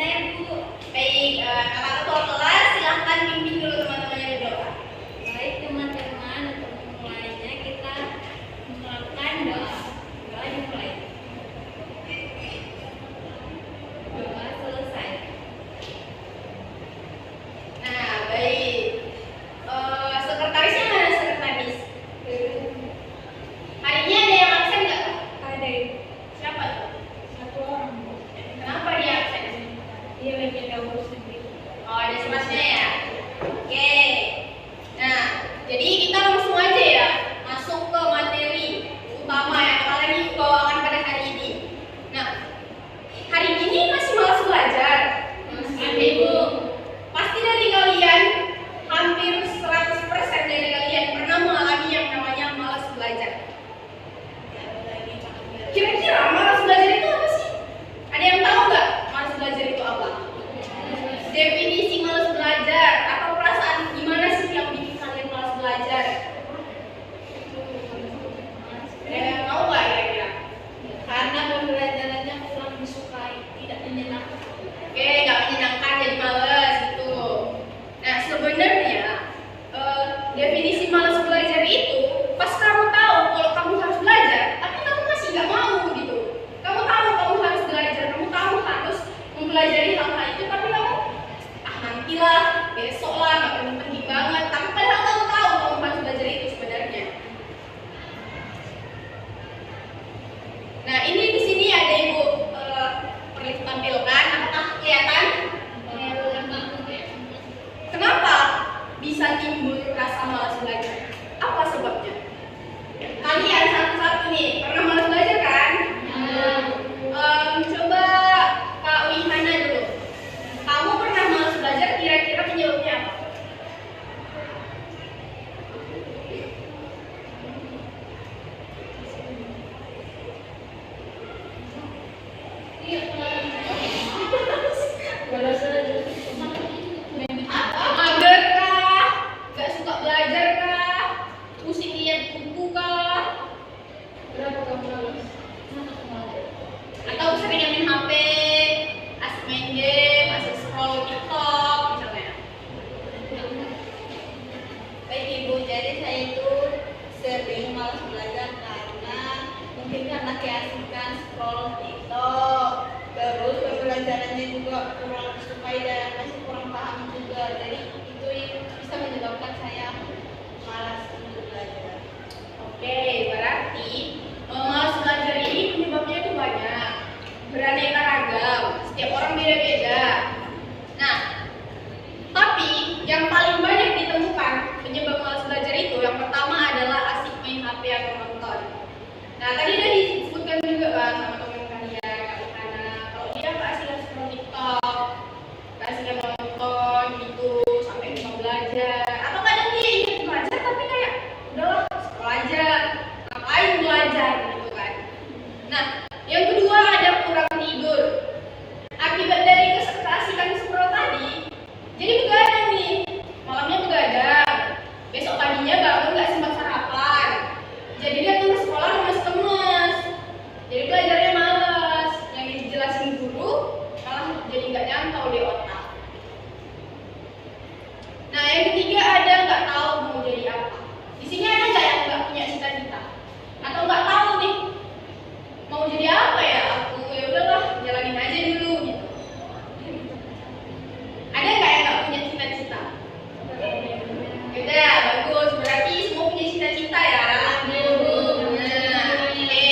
Saya Bu. Baik, kakak ketua kelas silahkan pimpin dulu teman-temannya berdoa. Baik teman-teman, untuk memulainya kita menerapkan doa. Doa dimulai. Doa selesai. Nah, baik. Sekretarisnya mana sekretaris? Hari ini ada yang absen nggak? Ada Siapa tuh? satu orang. Kenapa dia absen? Dia lagi ada urus sendiri. Oh, ada suratnya ya? Oke. Nah, jadi kita langsung aja ya masuk ke materi utama yang kalian bawakan pada hari ini. Nah, hari ini masih malas belajar? Masih, Bu. Pasti dari kalian, hampir 100% dari kalian pernah mengalami yang namanya malas belajar. Kira-kira malas belajar itu apa sih? Ada yang tahu nggak malas belajar itu apa? Definisi malas belajar atau perasaan gimana sih yang bikin kalian malas belajar? Ada yang tahu nggak kira-kira? Karena pembelajarannya kurang disukai, tidak menyenangkan. Oke, nggak menyenangkan jadi males gitu. Nah, sebenarnya definisi malas belajar itu pas kamu tahu kalau kamu harus belajar, tapi kamu masih nggak mau gitu. Kamu tahu kamu harus belajar, kamu tahu harus mempelajari hal-hal itu, tapi kamu nantilah, besok lah, nggak penting-penting banget. Tapi padahal kamu tahu kamu harus belajar itu sebenarnya. Nah, ini di sini ada Ibu perlu tampilkan, apakah kelihatan? Kenapa bisa timbul rasa malas belajar? Apa sebabnya? Kalian satu-satu nih pernah malas belajar kan? Coba Kak Wihana dulu. Kamu pernah malas belajar, kira-kira penyebabnya apa? Mager kah? Gak suka belajar kah? Pusing lihat buku kah? Atau sering main HP, asik main game, asik scroll TikTok misalnya? Baik Ibu, jadi saya itu sering malas belajar karena keasikan scroll TikTok. Terus pembelajarannya juga kurang disukai dan masih kurang paham juga. Jadi itu yang bisa menyebabkan saya malas untuk belajar. Oke, berarti malas belajar ini penyebabnya itu banyak, beraneka ragam, setiap orang beda-beda. Nah, tapi yang paling banyak ditemukan penyebab malas belajar itu yang pertama adalah asik main HP atau nonton. Nah, tadi udah disebutkan juga kan sama teman kalian, karena kalau dia nggak asik scroll TikTok, nggak asik nonton gitu sampai lupa belajar, atau kadang dia ingin belajar tapi kayak udahlah scroll aja, ngapain belajar gitu kan. Nah, yang kedua ada kurang tidur. Akibat dari keasikan scroll tadi, jadi begadang nih, malamnya begadang, besok paginya bangun nggak sempat sarapan, jadi datang ke sekolah lemes-lemes, jadi belajarnya malas, yang dijelasin guru malah jadi nggak nyantol di otak. Nah, yang ketiga ada nggak tahu mau jadi apa. Di sini ada nggak yang nggak punya cita-cita atau nggak tahu nih mau jadi apa ya aku, ya udahlah jalanin aja dulu gitu. Ada nggak yang nggak punya cita-cita? Udah, bagus, berarti semua punya cita-cita ya. Nah, oke.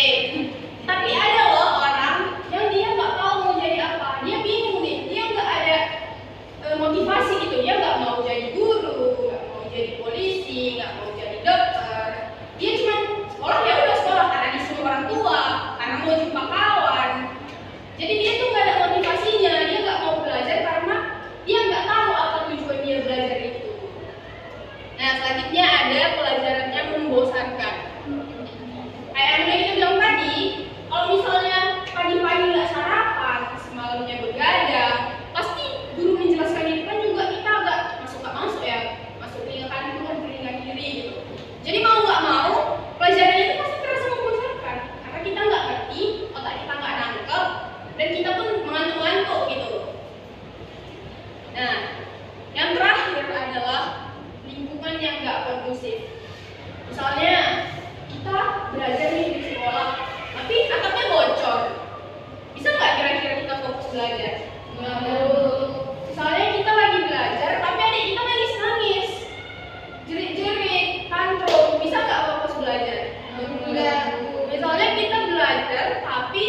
Tapi ada loh orang yang dia nggak tahu mau jadi apa, dia bingung nih, dia nggak ada Nah, yang terakhir adalah lingkungan yang nggak kondusif. Misalnya kita belajar nih di sekolah, tapi atapnya bocor. Bisa nggak kira-kira kita fokus belajar? Misalnya kita lagi belajar, tapi adik kita nangis-nangis, jerit-jerit, tantrum. Bisa nggak fokus belajar? Enggak. Misalnya kita belajar, tapi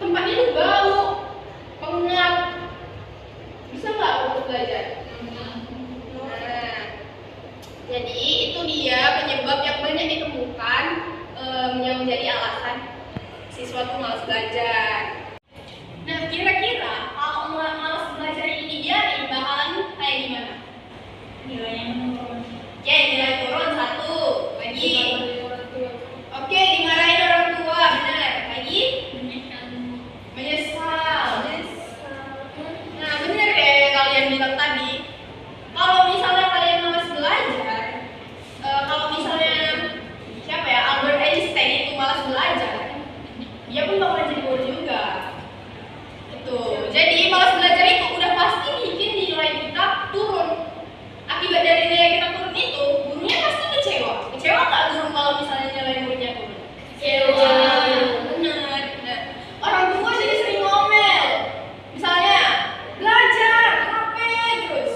tempatnya tuh bau, pengap. Bisa nggak fokus belajar? Nah, jadi itu dia penyebab yang banyak ditemukan yang menjadi alasan siswa tuh malas belajar. Nah, kira-kira kalau malas belajar ini dia bakalan kayak gimana? Nilainya menurun. Oke, nilai turun 1. Lagi. Oke, dimarahin orang tua, benar. Lagi? Menyesal. Nah, benar kayak kalian bilang tadi. Kalau misalnya kalian malas belajar, kalau misalnya siapa ya, Albert Einstein itu malas belajar, dia pun bakal jadi bodoh juga. Itu. Jadi malas belajar itu udah pasti bikin nilai kita turun. Akibat dari nilai kita turun itu, gurunya pasti kecewa. Kecewa nggak guru kalau misalnya nilai muridnya turun? Kecewa. Benar. Nah, orang tua jadi sering ngomel. Misalnya belajar HP terus.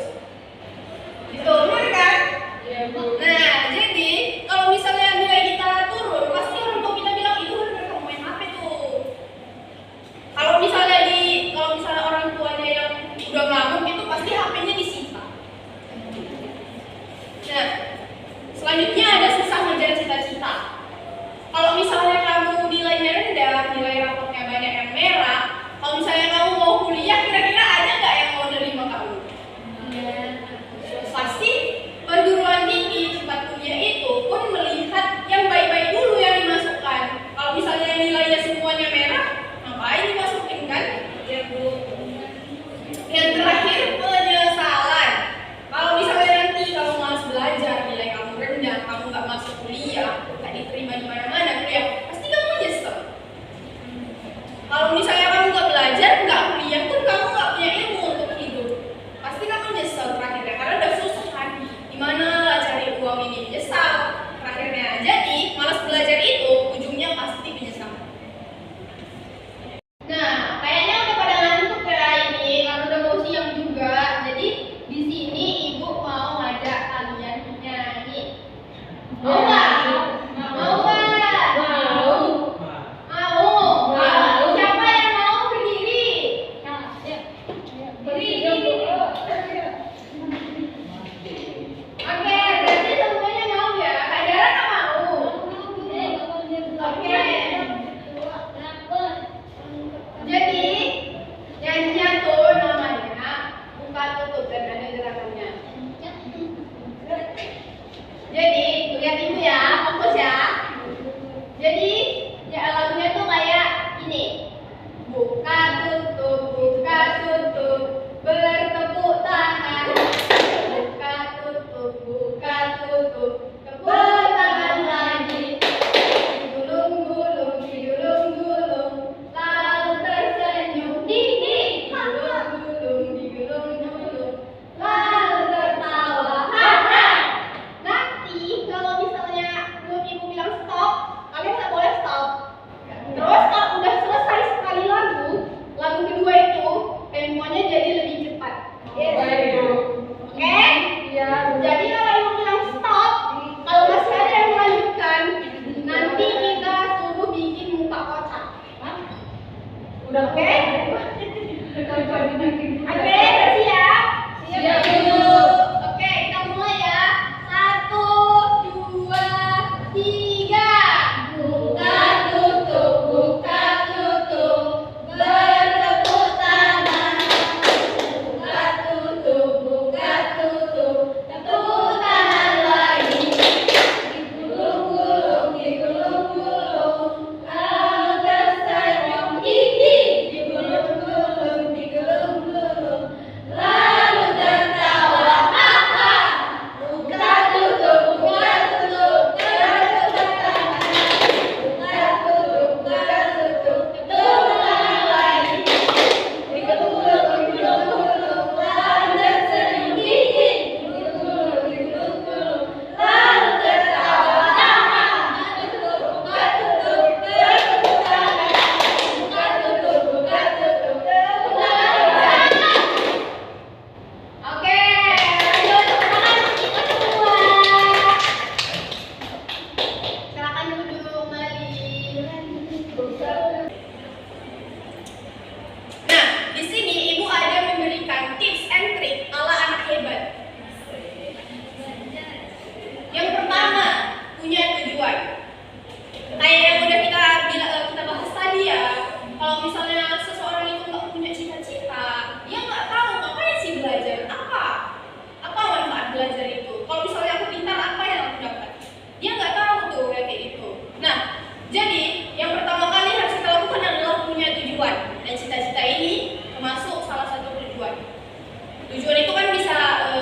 Tujuan itu kan bisa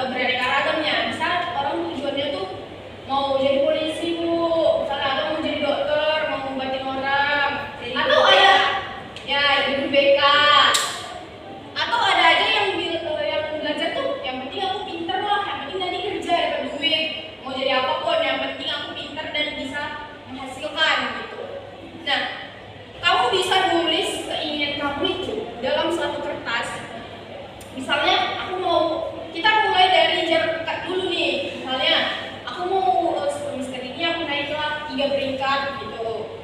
beraneka ragamnya. Misal orang tujuannya tuh mau jadi polisi bu, misalnya atau mau jadi dokter, mau ngobatin orang, atau ada ya jadi BK, atau ada aja yang belajar tuh yang penting aku pinter lah, yang penting nanti kerja dapat duit, mau jadi apapun yang penting aku pinter dan bisa menghasilkan gitu. Nah, kamu bisa nulis keinginan kamu itu dalam suatu kertas. Misalnya kita mulai dari jarak dekat dulu nih. Misalnya aku mau semester ini aku naiklah 3 peringkat gitu.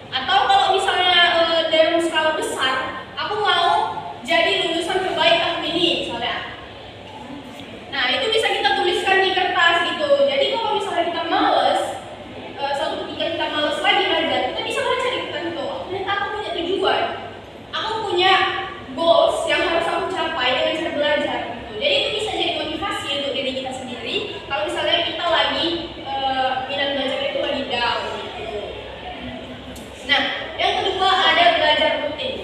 Atau kalau misalnya dalam skala besar, aku mau jadi lulusan terbaik tahun ini misalnya. Nah, itu bisa kita tuliskan di kertas gitu. Jadi kalau misalnya kita males, suatu ketika kita males lagi belajar, kita bisa baca di kertas itu. Ternyata aku punya tujuan. Aku punya goals yang harus aku capai dengan cara belajar gitu. Jadi itu bisa jadi motivasi untuk diri kita sendiri kalau misalnya kita lagi minat belajar itu lagi down gitu. Nah, yang kedua ada belajar rutin.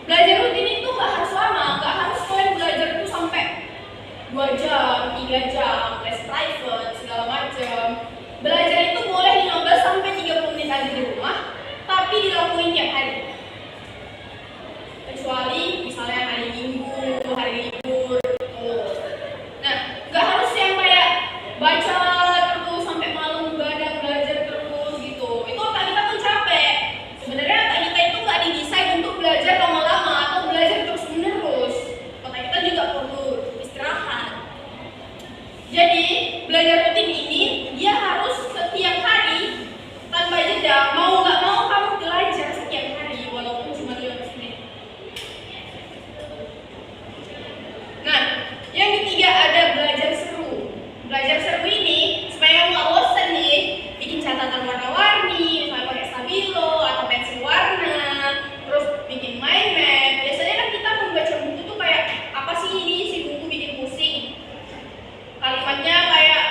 Belajar rutin itu nggak harus lama, nggak harus kalian belajar itu sampai 2 jam, 3 jam, les private, segala macam. Belajar itu boleh 15 sampai 30 menit aja di rumah, tapi dilakuin tiap hari. Kecuali misalnya hari Minggu, hari libur gitu. Nah, nggak harus yang kayak baca terus sampai malam begadang belajar terus gitu. Itu otak kita pun capek. Sebenarnya otak kita itu nggak didesain untuk belajar lama-lama atau belajar terus-menerus. Otak kita juga perlu istirahat. Jadi, belajar rutin ini dia harus setiap hari tanpa jeda. Mau nggak mau kamu belajar setiap hari walaupun cuma 15 menit. Nah, yang ketiga ada belajar seru. Belajar seru ini supaya kamu nggak bosan nih, bikin catatan warna-warni, misalnya pakai stabilo atau pensil warna, terus bikin mind map. Biasanya kan kita membaca buku tuh kayak apa sih ini si buku bikin pusing. Kalimatnya kayak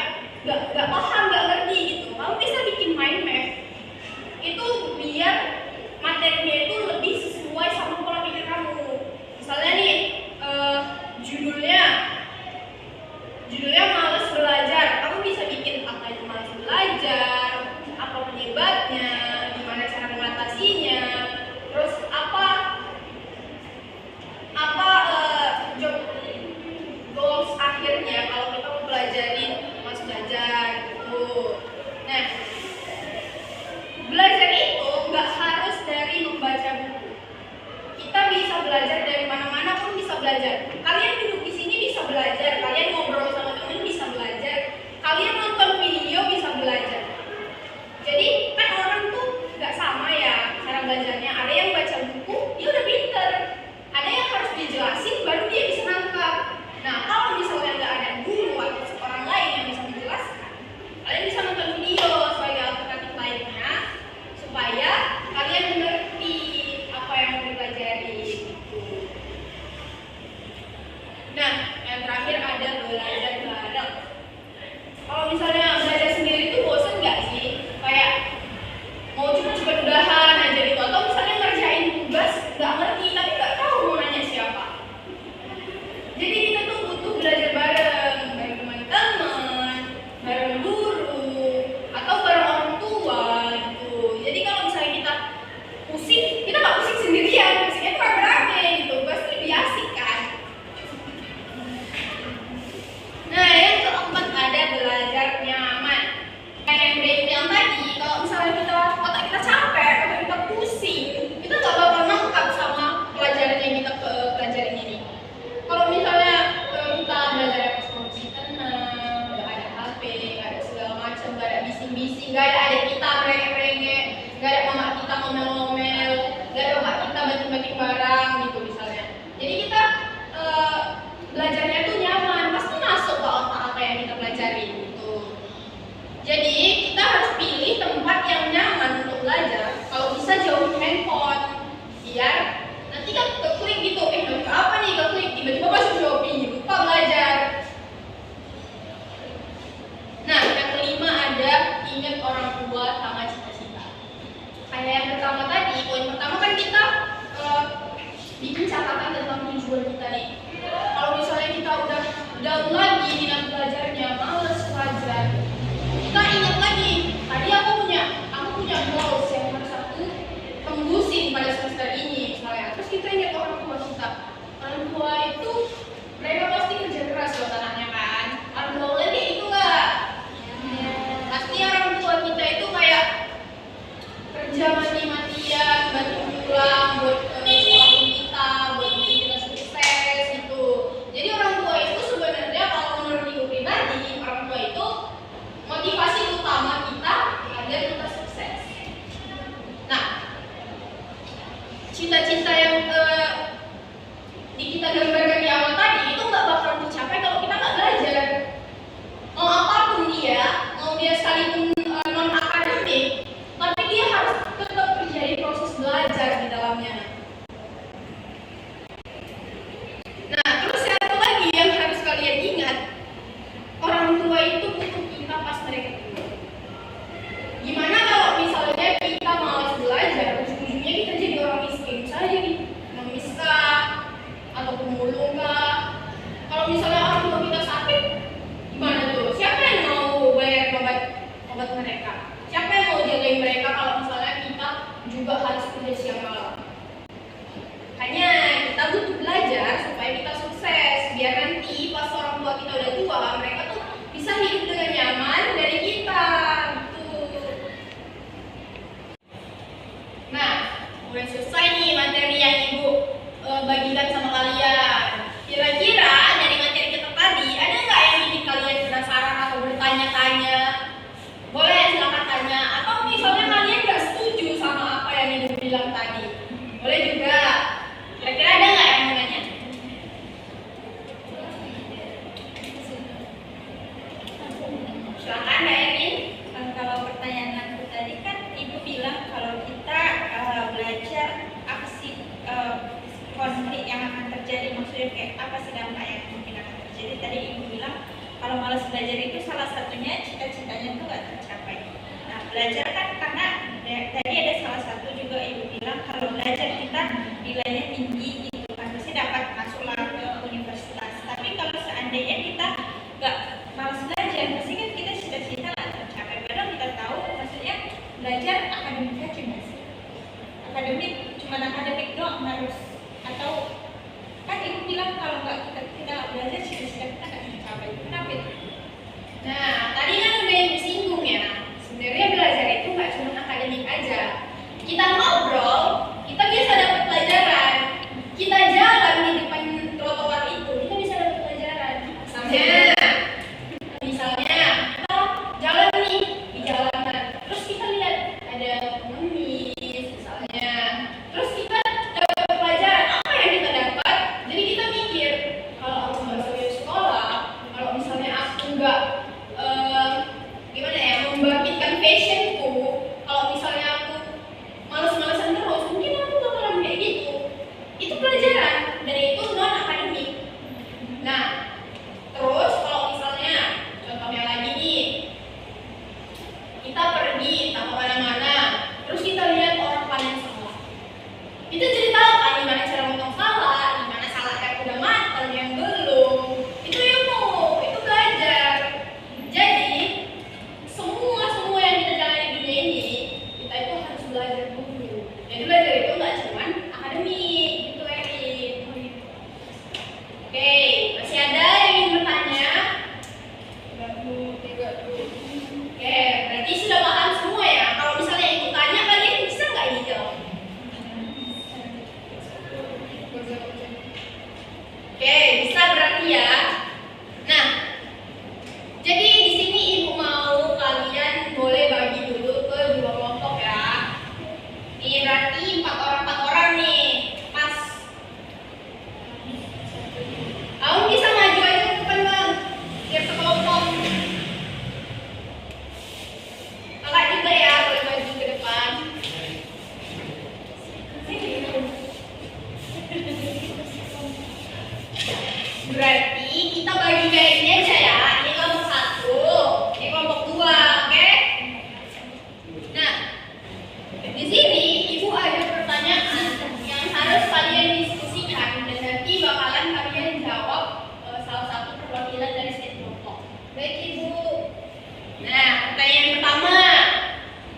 nggak paham, nggak ngerti gitu. Kamu bisa bikin mind map. Itu biar materinya itu lebih sesuai sama pola pikir kamu. Misalnya nih, judulnya malas belajar. Kamu bisa bikin apa itu malas belajar, apa penyebabnya, gimana cara mengatasinya, terus apa job goals akhirnya kalau kita mau pelajarin malas belajar gitu. Nah, belajar itu nggak harus dari membaca buku. Kita bisa belajar dari mana-mana pun bisa belajar. Kalian duduk di sini bisa belajar, kalian ngobrol sama temen bisa belajar, kalian nonton video bisa belajar. Jadi kan orang tuh nggak sama ya cara belajarnya. Ada yang baca buku, dia udah pinter. Ada yang harus dijelasin baru dia bisa nangkap. Nah, kalau misalnya nggak ada guru atau orang lain yang bisa menjelaskan, kalian bisa nonton video sebagai alternatif lainnya supaya kalian mengerti apa yang mau dipelajari gitu. Nah, yang terakhir ada belajar bareng. Kalau misalnya belajar sendiri itu bosan nggak sih? Kayak mau cepet-cepet udahan aja gitu. Atau misalnya ngerjain tugas nggak ngerti tapi nggak tahu mau nanya siapa. Jadi kita tuh butuh belajar bareng teman-teman, bareng guru, atau bareng orang tua gitu. Jadi kalau misalnya kita pusing, kita nggak pusing sendirian, pusingnya tuh rame-rame gitu, pasti lebih asik kan. Nah, yang keempat ada belajar nyaman. Kayak yang udah bilang tadi, kalau misalnya otak kita capek, otak kita pusing, kita nggak bakal nangkap sama pelajaran yang kita pelajarin ini. Kalau misalnya kita belajar emosi tenang, nggak ada HP, nggak ada segala macam, nggak ada bising-bising, nggak ada adik kita merengek-merengek, nggak ada mama kita ngomel-ngomel, nggak ada bapak kita banting-banting barang gitu misalnya. Jadi kita belajarnya tuh nyaman, pasti masuk ke otak apa yang kita pelajari gitu. Jadi kita harus pilih tempat yang nyaman untuk belajar. Kalau bisa jauhin handphone, biar nanti kan keklik gitu, baca apa nih, keklik tiba-tiba masuk Shopee, lupa belajar. Nah, yang kelima ada ingat orang tua sama cita-cita. Kayak yang pertama tadi, poin pertama kan kita bikin catatan tentang tujuan kita nih. Kalau misalnya kita kita gambarkan di awal tadi itu nggak bakalan tercapai kalau kita nggak belajar. Mau apapun dia, mau dia sekalipun non akademik, tapi dia harus tetap terjadi proses belajar di dalamnya. Nah, terus satu lagi yang harus kalian ingat, orang tua itu butuh kita pas mereka tua. Gimana kalau misalnya kita malas belajar, ujung-ujungnya kita jadi orang miskin, misalnya jadi pengemis kah, atau pemulung kah? Kalau misalnya orang tua kita sakit, gimana tuh? Siapa yang mau bayar obat mereka? Siapa yang mau jagain mereka kalau misalnya kita juga harus kerja siang malam? Makanya kita butuh belajar supaya kita sukses, biar nanti pas orang tua kita udah tua, mereka tuh bisa hidup dengan nyaman dari kita. Nah, udah selesai nih materi yang Ibu bagikan sama kalian. Kira-kira dari materi kita tadi, ada nggak yang bikin kalian penasaran atau bertanya-tanya? Boleh silakan tanya. Atau misalnya kalian nggak setuju sama apa yang Ibu bilang tadi, boleh juga. Kira-kira ada nggak yang mau nanya? Silakan, Mbak Erin. Kalau pertanyaan aku tadi kan Ibu bilang kalau kita belajar apa sih konflik yang akan terjadi, maksudnya kayak apa sih dampak yang mungkin akan terjadi. Tadi Ibu bilang kalau malas belajar itu salah satunya cita-citanya itu nggak tercapai. Nah, belajar kan karena tadi ada salah satu juga Ibu bilang kalau belajar kita nilainya tinggi gitu kan, pasti dapat masuklah ke universitas. Tapi kalau seandainya kita nggak malas belajar, pasti kan kita cita-cita nggak tercapai. Padahal kita tahu maksudnya belajar akademik aja nggak sih? Akademik cuma akademik doang harus, atau kan Ibu bilang kalau kita nggak belajar cita-cita kita nggak tercapai. Kenapa itu? Nah, tadi kan udah yang disinggung ya. Sebenarnya belajar itu nggak cuma akademik aja. Kita ngobrol, kita bisa dapat pelajaran. Kita jalan di depan trotoar itu, kita bisa dapat pelajaran. Misalnya kita jalan nih di jalanan, terus kita lihat ada pengemis, misalnya. Terus kita dapat pelajaran, apa yang kita dapat? Jadi kita mikir, kalau aku nggak sampai sekolah, kalau misalnya aku nggak gimana ya, membangkitkan passionku, kalau misalnya aku males-malesan terus, mungkin aku bakalan kayak gitu. Itu pelajaran, dan itu non akademik. Nah, terus kalau misalnya contohnya lagi nih, kita pergi entah kemana-mana, terus kita lihat orang panen sawah, kita jadi tahu kan gimana cara motong sawah, gimana sawah yang udah matang, yang belum. Itu ilmu, itu belajar. Jadi semua yang kita jalani di dunia ini, kita itu harus belajar dulu. Jadi belajar itu nggak cuma akademik, gitu Erin. Oke, masih ada yang ingin bertanya? Oke, berarti sudah paham semua ya. Kalau misalnya Ibu tanya, kalian bisa nggak ini jawab? Oke, bisa berarti ya. Nah, jadi di sini Ibu mau kalian boleh bagi dulu ke 2 kelompok ya. Ini berarti 4 orang nih, pas. Kamu bisa maju aja ke depan Bang, biar sekelompok. Kakak juga ya, boleh maju ke depan. Berarti kita bagi kayak ini aja ya. Ini kelompok 1, ini kelompok 2, oke? Nah, di sini Ibu ada pertanyaan yang harus kalian diskusikan dan nanti bakalan kalian jawab salah satu perwakilan dari setiap kelompok. Baik Ibu. Nah, pertanyaan pertama,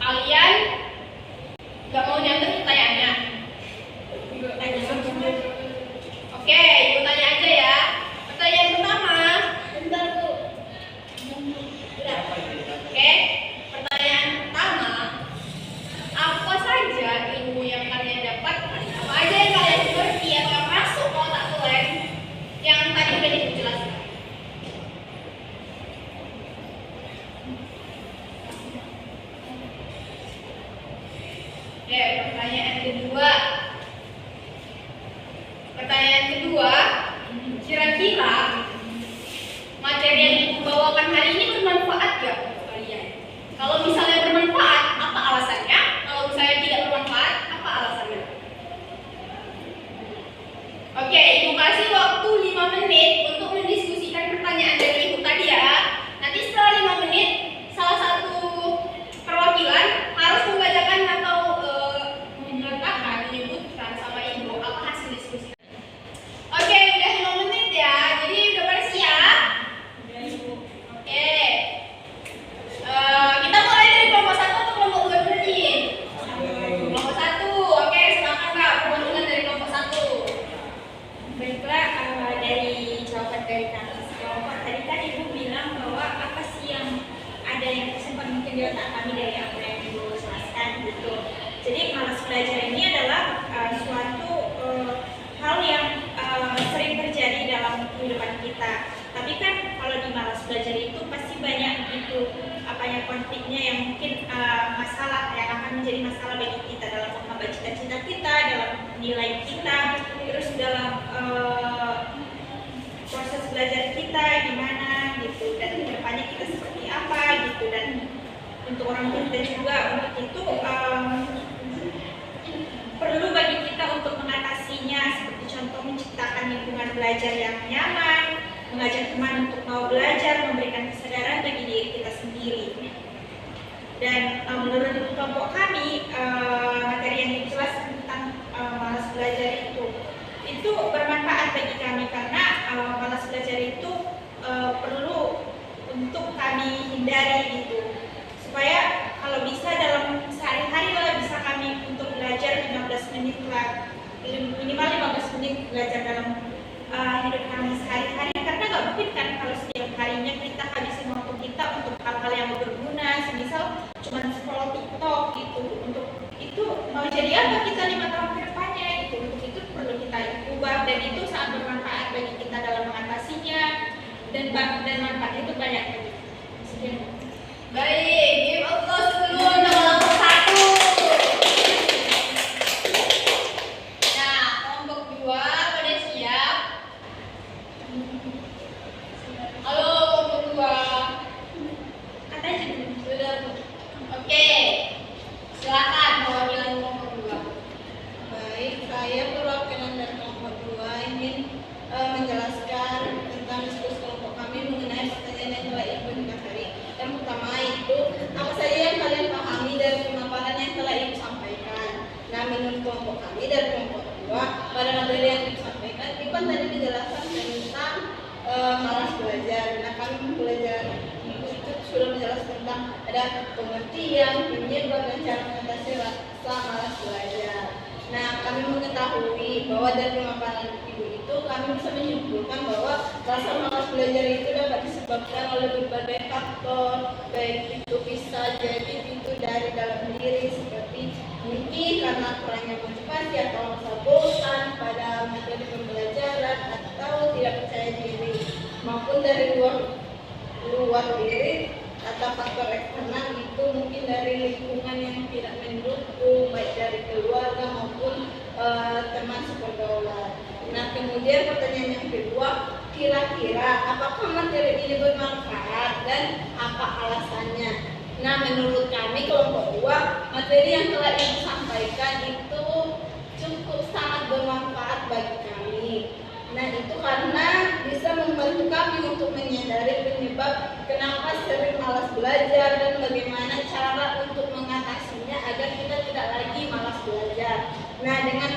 kalian nggak mau nyantet pertanyaannya? Oke, Ibu tanya aja ya. Pertanyaan pertama, bentar Bu. Oke, pertanyaan pertama, apa saja ilmu yang kalian dapatkan? Apa aja yang kalian mengerti atau yang masuk ke otak kalian yang tadi udah dijelaskan? menit untuk mendiskusikan pertanyaan dari ibu tadi ya. Nanti setelah 5 menit, salah satu perwakilan harus membacakan atau mengatakan, menyebutkan sama ibu apa hasil diskusi. Oke, udah 5 menit ya. Jadi udah pada siap? Oke. Kita mulai dari kelompok 1 atau kelompok 2 dulu nih? Kelompok 1. Oke, silakan Kak, perwakilan dari kelompok 1. Baiklah, dari jawaban dari kami sekelompok tadi kan ibu bilang bahwa apa sih yang ada yang tersimpan mungkin di otak kami dari apa yang ibu jelaskan gitu. Jadi malas belajar ini adalah suatu hal yang sering terjadi dalam kehidupan kita. Tapi kan kalau di malas belajar itu pasti banyak itu apanya konfliknya yang mungkin masalah yang akan menjadi masalah bagi kita dalam menghambat cita-cita kita, dalam nilai kita, terus dalam proses belajar kita gimana gitu, dan kedepannya kita seperti apa gitu. Dan untuk orang tua kita juga untuk itu perlu bagi kita untuk mengatasinya, seperti contoh menciptakan lingkungan belajar yang nyaman, mengajak teman untuk mau belajar, memberikan kesadaran bagi diri kita sendiri. Dan menurut kelompok kami, materi yang dijelaskan tentang malas belajar itu bermanfaat bagi kami karena malas belajar itu perlu untuk kami hindari gitu, supaya kalau bisa dalam sehari-hari lah bisa kami untuk belajar 15 menit lah, minimal 15 menit belajar dalam hidup kami sehari-hari, karena nggak mungkin kan kalau setiap harinya kita habisin waktu kita untuk hal-hal yang berguna, semisal cuma scroll TikTok gitu. Untuk itu mau jadi apa kita 5 tahun ke depannya gitu. Untuk itu perlu kita ubah, dan itu sangat bermanfaat bagi kita dalam mengatasinya, dan manfaatnya itu banyak bagi kita. Sekian. Baik, give applause dulu untuk kelompok 1. Nah, kelompok 2 pada siap? Halo kelompok 2. Kata aja dulu. Sudah. Oke. Silakan perwakilan kelompok 2. Baik, saya perwakilan dari kelompok 2 ingin menjelaskan tentang diskusi kelompok kami mengenai pertanyaan yang telah ibu tadi. Yang pertama itu, apa saja yang kalian pahami dari pemaparan yang telah ibu sampaikan? Nah, menurut kelompok kami dari kelompok 2, pada materi yang ibu sampaikan, ibu kan tadi menjelaskan tentang malas belajar. Nah, kami belajar ibu itu sudah menjelaskan tentang ada pengertian, penyebab, dan cara mengatasi rasa malas belajar. Nah, kami mengetahui bahwa dari pemaparan ibu itu kami bisa menyimpulkan bahwa rasa malas belajar itu dapat disebabkan oleh berbagai faktor, baik itu bisa jadi itu dari dalam diri, seperti mungkin karena kurangnya motivasi atau rasa bosan pada materi pembelajaran, atau tidak percaya diri, maupun dari luar diri, atau faktor eksternal itu mungkin dari lingkungan yang tidak mendukung, baik dari keluarga maupun teman sepergaulan. Nah, kemudian pertanyaan yang kedua, kira-kira apakah materi ini bermanfaat dan apa alasannya? Nah, menurut kami kelompok 2, materi yang telah ibu sampaikan itu cukup sangat bermanfaat bagi kami. Nah, itu karena bisa membantu kami untuk menyadari penyebab kenapa sering malas belajar dan bagaimana cara untuk mengatasinya agar kita tidak lagi malas belajar. Nah, dengan